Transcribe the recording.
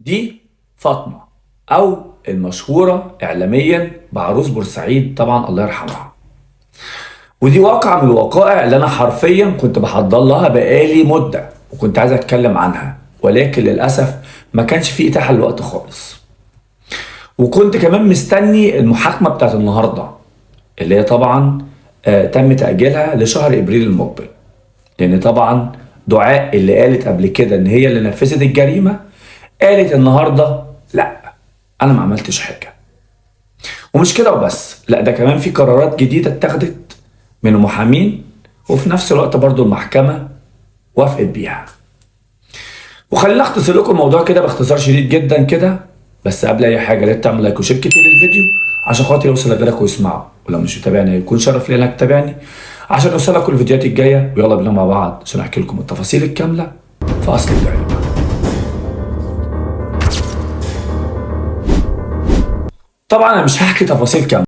دي فاطمة، أو المشهورة إعلاميا بعروس بورسعيد طبعا الله يرحمها. ودي واقعة من الوقائع اللي أنا حرفيا كنت بحضر لها بقالي مدة وكنت عايز أتكلم عنها، ولكن للأسف ما كانش في إتاحة للوقت خالص. وكنت كمان مستني المحاكمة بتاعت النهاردة اللي هي طبعا تم تأجيلها لشهر إبريل المقبل، لأن طبعا دعاء اللي قالت قبل كده إن هي اللي نفذت الجريمة قالت النهاردة لا، أنا ما عملتش حاجة. ومش كده وبس، لا ده كمان في قرارات جديدة اتخذت من المحامين، وفي نفس الوقت برضو المحكمة وافقت بيها. وخلينا اختصر لكم الموضوع كده باختصار شديد جدا كده. بس قبل اي حاجه لا تعمل لايك وشير كتير للفيديو عشان خاطر يوصل لغيرك ويسمعه، ولو مش متابعني يكون شرف لي انك تتابعني عشان يوصلك كل الفيديوهات الجايه. ويلا بينا مع بعض عشان احكي لكم التفاصيل الكامله في اصل الجريمه. طبعا انا مش هحكي تفاصيل كامله،